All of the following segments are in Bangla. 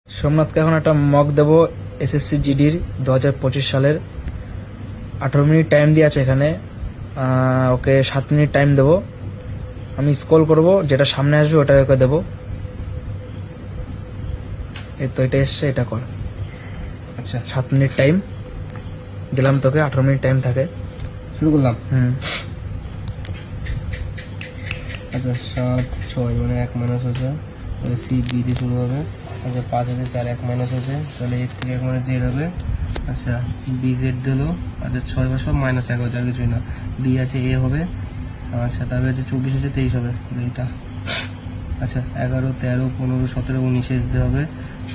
সোমনাথকে এখন একটা মক দেবো এসএসসি জিডির 2025 সালের। 18 মিনিট টাইম দিয়ে আছে এখানে। ওকে 7 মিনিট টাইম দেবো। আমি স্ক্রল করব, যেটা সামনে আসবে ওটা ওকে দেবো। এই তো এটা এসছে, এটা কর। আচ্ছা 7 মিনিট টাইম দিলাম তোকে, 18 মিনিট টাইম থাকে। শুরু করলাম। হুম। আচ্ছা 7 6 মানে 1 মাইনাস হচ্ছে, তাহলে সি বি দিয়ে শুরু হবে। আচ্ছা 5 আছে 4 1 মাইনাস হচ্ছে, তাহলে এর থেকে 1 মাইনাস জেড হবে। আচ্ছা বি জেড দিলো। আচ্ছা 6 বা সব মাইনাস 1 হচ্ছে, আর কিছুই না। বি আছে এ হবে। আচ্ছা তারপরে আছে 24 হচ্ছে 23 হবে এইটা। আচ্ছা 11 13 15 17 19 দিতে হবে।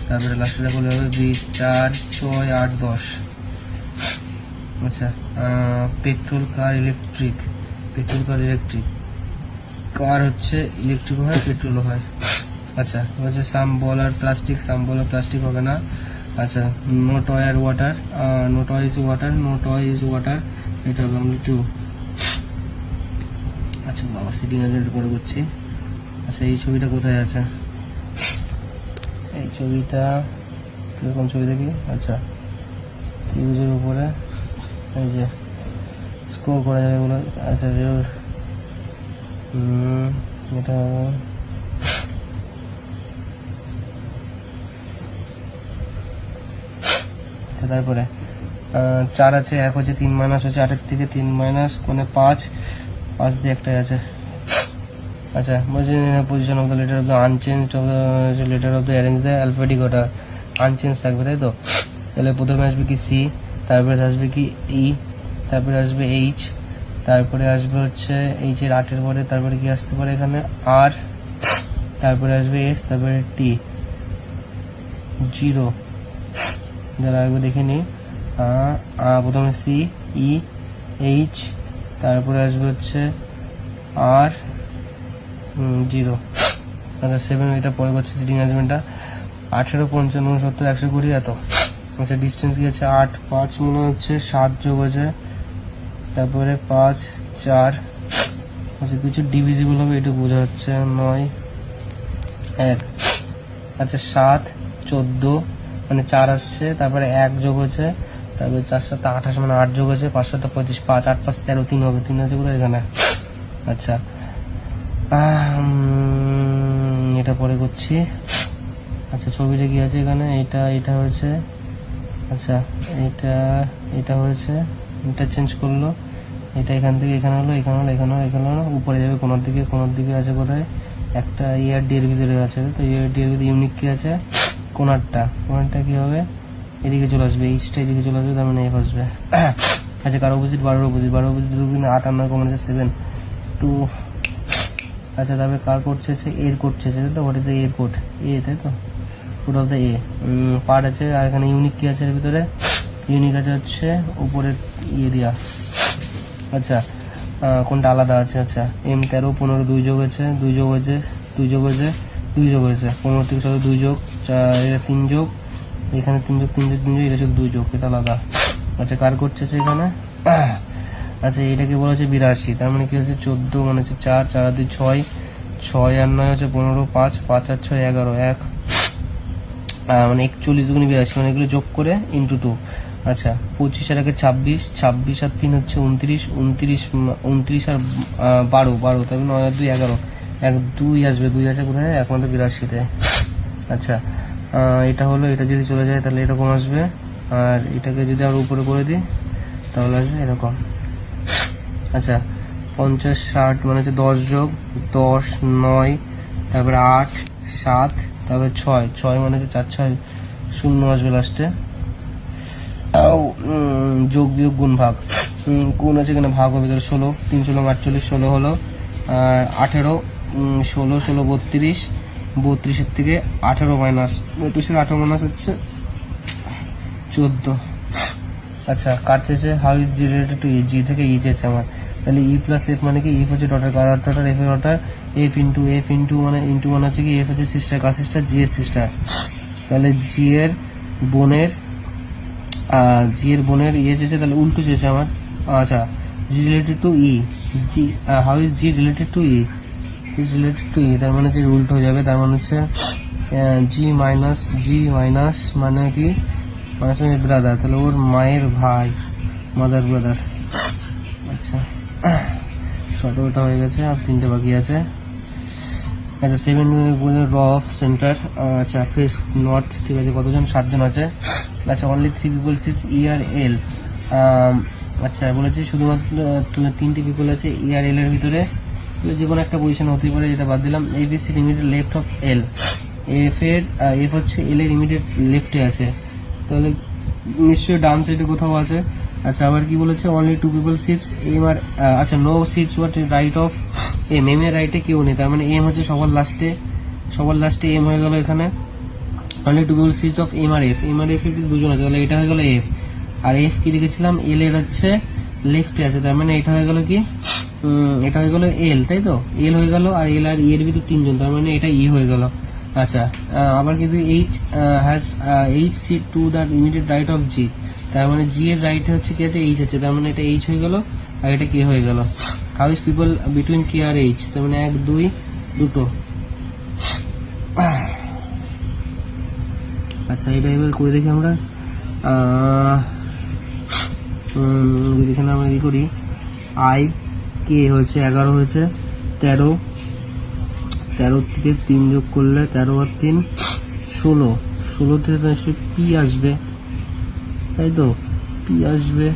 তারপরে লাস্টে দেখলে হবে বি 4 6 8 10। আচ্ছা পেট্রোল কার ইলেকট্রিক, পেট্রোল কার ইলেকট্রিক, কার হচ্ছে ইলেকট্রিকও হয় পেট্রোলও হয়। আচ্ছা হচ্ছে সাম বল আর প্লাস্টিক, সাম বল আর প্লাস্টিক হবে না। আচ্ছা no toy are water, no toy is water, no toy is water, এটা হবে অনলি 2। আচ্ছা বাবা সিটিং এজেন্ট পরে করছি। আচ্ছা এই ছবিটা কোথায় আছে? এই ছবিটা কীরকম ছবি দেখি? আচ্ছা ত্রিভুজের উপরে এই যে স্ক্রল করা যাবে এগুলো। আচ্ছা এটা আচ্ছা তারপরে 4 আছে 1 হচ্ছে 3 মাইনাস হচ্ছে 8 থেকে 3 মাইনাস কোনে 5 দিয়ে একটাই আছে। আচ্ছা বলছি position of the letter of the unchange of the letter of the arrange the alphabetic, ওটা আনচেঞ্জ থাকবে তাই তো। তাহলে প্রথমে আসবে কি সি, তারপরে আসবে কি ই, তারপরে আসবে এইচ, তারপরে আসবে হচ্ছে এইচের 8-এর পরে তারপরে কি আসতে পারে এখানে আর, তারপরে আসবে এস, তারপরে টি 0। যারা আসবে দেখে নিই। প্রথমে সি ই এইচ, তারপরে আসবে হচ্ছে আর 0। আচ্ছা 7 এটা পরে করছে সিটিং অ্যারেঞ্জমেন্টটা। 18 55 70 120 এত। আচ্ছা ডিস্টেন্স কি আছে 8 5 মনে হচ্ছে 7 যোগ আছে, তারপরে 5 4। আচ্ছা কিছু ডিভিজিবল হবে এটা বোঝা যাচ্ছে 9 1। আচ্ছা 7 14 মানে 4 আসছে, তারপরে 1 যোগ হচ্ছে, তারপরে 4 7 28 মানে 8 যোগ হচ্ছে, 5 7 35 5 8 5 13 3 হবে, 3 আছে কোথায় এখানে। আচ্ছা এটা পরে করছি। আচ্ছা ছবিটা কি আছে এখানে, এটা হয়েছে। আচ্ছা এটা হয়েছে, এটা চেঞ্জ করলো, এটা এখান থেকে এখানে হলো, এখানে হলো, এখানে হলো, এখানে হলো, উপরে যাবে কোনার দিকে আছে কোথায় একটা ইয়ার ডি এর ভিতরে আছে, তো ইয়ার ডি এর ভিতরে ইউনিক কি আছে কোনারটা কি হবে এদিকে চলে আসবে, এইচটা এদিকে চলে আসবে, তার মানে এফ আসবে। আচ্ছা কার অপোজিট 12 অপোজিট 8 আর 9 কমন আছে 7 2। আচ্ছা তারপরে কার কোড চেয়েছে, এর কোড চেয়েছে তো, হোয়াট ইজ দ্য এর কোড, এ তাই তো, code of the A part আছে। আর এখানে ইউনিক কি আছে এর ভিতরে, ইউনিক আছে হচ্ছে উপরে দিয়া। আচ্ছা কোনটা আলাদা আছে? আচ্ছা এম 13 15 2 যোগ হয়েছে 2 যোগ হয়েছে 2 যোগ হয়েছে 2 যোগ হয়েছে 15 থেকে 2 যোগ, এটা 3 যোগ, এখানে 3 যোগ 3 যোগ 3 যোগ, এটা শুধু 2 যোগ, এটা আলাদা। আচ্ছা কার করছে এখানে? আচ্ছা এটাকে বলা হচ্ছে 82, তার মানে কি হচ্ছে 14 মানে হচ্ছে 4 4 আর 2 6 6 আর 9 হচ্ছে 15 5 5 আর 6 11 1 মানে 41 গুণে 82, মানে এগুলো যোগ করে ইন্টু 2। আচ্ছা 25 আর 1 26 26 আর 3 হচ্ছে 29 29 আর 12 তবে 9 আর 2 11 1 2 আসবে, 2 আছে কোথায় একমাত্র 82-তে। আচ্ছা এটা হলো, এটা যদি চলে যায় তাহলে এরকম আসবে, আর এটাকে যদি আমরা উপরে করে দিই তাহলে আসবে এরকম। আচ্ছা 50 60 মানে হচ্ছে 10 যোগ 10 9, তারপরে 8 7, তারপরে 6 মানে হচ্ছে 4 6 0 আসবে লাস্টে। যোগ বিয়োগ গুণ ভাগ, কোন আছে এখানে ভাগ হবে, 16 3 16 48 16 হলো, আর 18 16 16 32 32-এর থেকে 18 মাইনাস 32 থেকে 18 মাইনাস হচ্ছে 14। আচ্ছা কার চেয়েছে how is G related to E, G থেকে ই চেয়েছে আমার, তাহলে ই প্লাস এফ মানে কি, ইফ হচ্ছে ডটার, কার ডটার এফ এর ডটার, এফ ইন্টু মানে ইন্টু মানে হচ্ছে কি এফ হচ্ছে সিস্টার, কার সিস্টার জি এর সিস্টার, তাহলে জি এর বোনের ইয়ে চেয়েছে, তাহলে উল্টো চেয়েছে আমার। আচ্ছা G related to E, G how is G related to E, is related to E, তার মানে হচ্ছে উল্টো হয়ে যাবে, তার মানে হচ্ছে জি মাইনাস মানে কি, মাইনাস মানে ব্রাদার, তাহলে ওর মায়ের ভাই, মাদার ব্রাদার। আচ্ছা 17টা হয়ে গেছে, আর 3টে বাকি আছে। আচ্ছা 7 র অফ সেন্টার, আচ্ছা ফেস নর্থ, ঠিক আছে, কতজন? 7 জন আছে। আচ্ছা অনলি 3 পিপল সিটস ই আর এল, আচ্ছা বলেছি শুধুমাত্র 3টে পিপল আছে ই আর এল এর ভিতরে, যে কোনো একটা পজিশন হতেই পারে, যেটা বাদ দিলাম। A B C immediate left of L, F হচ্ছে এল এর ইমিডিয়েট লেফটে আছে, তাহলে নিশ্চয়ই ডান সাইডে কোথাও আছে। আচ্ছা আবার কি বলেছে, অনলি 2 পিপল সিটস এম আর, আচ্ছা no sits what right of M, M এর রাইটে কেউ নেই, তার মানে এম হচ্ছে সবার লাস্টে এম হয়ে গেল এখানে। Only 2 people sits of M আর এফ, এম আর এফ এর দুজন আছে, তাহলে এটা হয়ে গেল এফ, আর এফ কি লিখেছিলাম, এল এর হচ্ছে লেফটে আছে, তার মানে এটা হয়ে গেল কি, এটা হয়ে গেল এল, তাই তো, এল হয়ে গেল, আর এল আর ই এর ভিতর 3 জন, তার মানে এটা ই হয়ে গেল। আচ্ছা আবার কিন্তু H has H sit to the immediate right of G, তার মানে জি এর রাইটে হচ্ছে কি আছে, এইচ আছে, তার মানে এটা এইচ হয়ে গেল, আর এটা কে হয়ে গেল। How is people between K আর এইচ, তার মানে 1 2 দুটো। আচ্ছা এটা এবার করে দেখি আমরা, যদি এখানে আমরা ই করি, আই কে হয়েছে 11 হয়েছে, 13 থেকে 3 যোগ করলে 13 আর 3 16 থেকে তো নিশ্চয়ই পি আসবে, তাই তো, পি আসবে।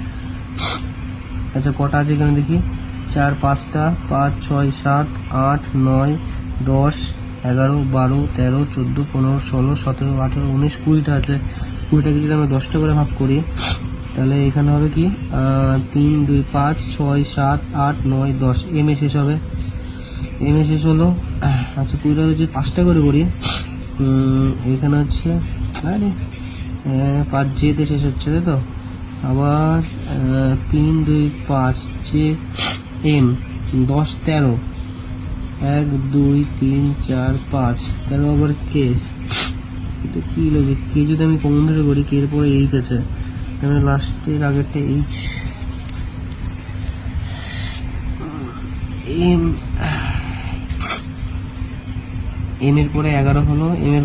আচ্ছা কটা আছে এখানে দেখি, 4 5টা, 5 6 7 8 9 10 11 12 13 14 15 16 17 18 19 20টা আছে। 20টাকে যদি আমরা 10টা করে ভাগ করি, তাহলে এখানে হবে কি, 3 2 5 6 7 8 9 10, এম এ শেষ হবে, এম এ শেষ হলো। আচ্ছা 20টা যদি 5টা করে করি, এখানে হচ্ছে আরে 5 জেতে শেষ হচ্ছে, তাই তো, আবার 3 2 5 জে এম 10 13 1 2 3 4 5 13 আবার কে, এটা কি লজিক, কে যদি আমি কমন ধরে করি, কে এর পরে এইচ আছে, তাহলে লাস্টের আগেরটা এইচ, এম এম এর পরে 11 হলো, এম এর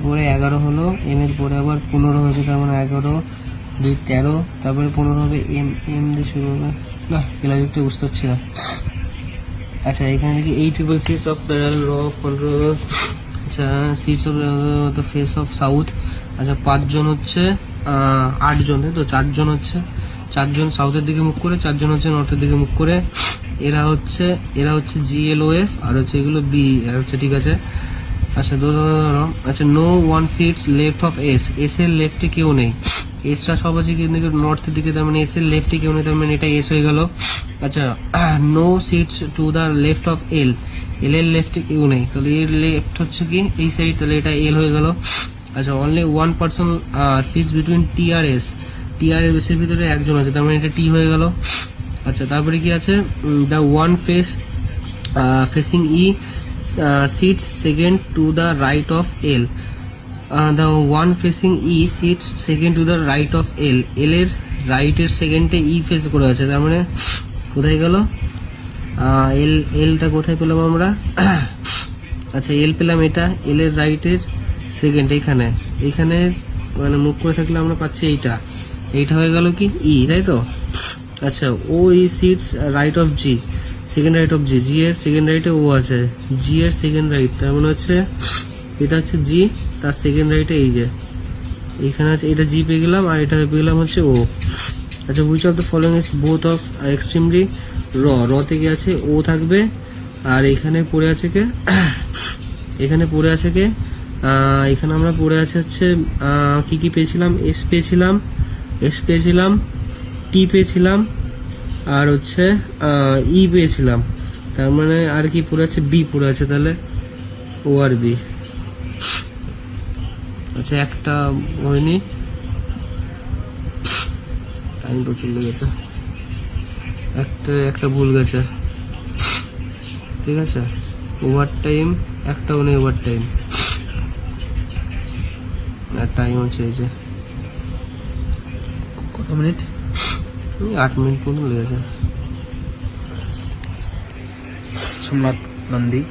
পরে 11 হলো, এম এর পরে আবার 15 হয়েছে, তার মানে 11 2 13, তারপরে 15 হবে, এম এম দিয়ে শুরু হবে, না লজিকটা বুঝতে পারছি না। আচ্ছা এখানে দেখি 8 people sits of parallel row of control, আচ্ছা sits of the face of south, আচ্ছা 5 জন হচ্ছে 8 জন, তাই তো, 4 জন হচ্ছে, 4 জন সাউথের দিকে মুখ করে, 4 জন হচ্ছে নর্থের দিকে মুখ করে, এরা হচ্ছে জি এল ও এফ, আর হচ্ছে এগুলো বি আর হচ্ছে, ঠিক আছে। আচ্ছা ধরো, আচ্ছা no one sits left of S, S এর লেফটে কেউ নেই, এসটা সব আছে কিন্তু নর্থের দিকে, তার মানে এস এর লেফটে কেউ নেই, তার মানে এটা এস হয়ে গেল। আচ্ছা no sits to the left of L, L এর লেফটে কেউ নেই, তাহলে এর লেফট হচ্ছে কি এই সাইড, তাহলে এটা এল হয়ে গেল। আচ্ছা অনলি 1 পার্সন সিটস বিটুইন টি আর এস, টি আর এস এর ভিতরে একজন আছে, তার মানে এটা টি হয়ে গেল। আচ্ছা তারপরে কি আছে, the one facing E sits second to the right of L, the one facing E sits second to the right of L, L এর রাইটের সেকেন্ডে ই ফেস করে আছে, তার মানে কোথায় গেল, এলটা কোথায় পেলাম আমরা, আচ্ছা এল পেলাম, এটা এল এর রাইটের সেকেন্ড, এইখানে মানে মুখ করে থাকলে আমরা পাচ্ছি এইটা হয়ে গেল কি ই, তাই তো। আচ্ছা ও E sits right of G, second right of G, G এর সেকেন্ড রাইটে ও আছে, জি এর সেকেন্ড রাইট, তার মানে হচ্ছে এটা হচ্ছে জি, তার সেকেন্ড রাইটে এই যে এইখানে আছে, এটা জি পেয়ে গেলাম, আর এটা পেয়ে গেলাম হচ্ছে ও। আচ্ছা which of the following is both of extremely র থেকে আছে ও থাকবে, আর এখানে পড়ে আছে কে, এখানে আমরা পড়ে আছে হচ্ছে কি পেয়েছিলাম, এস পেয়েছিলাম, টি পেয়েছিলাম, আর হচ্ছে ই পেয়েছিলাম, তার মানে আর কি পড়ে আছে, বি পড়ে আছে, তাহলে ও আর বি। আচ্ছা একটা হয়নি, টাইম তো চলে গেছে, একটা ভুল গেছে, ঠিক আছে, ওভার টাইম একটাও নেই, ওভার টাইম, আর টাইম হচ্ছে এই যে কত মিনিট, 8 মিনিট মতো লেগেছে। সোমনাথ নন্দী।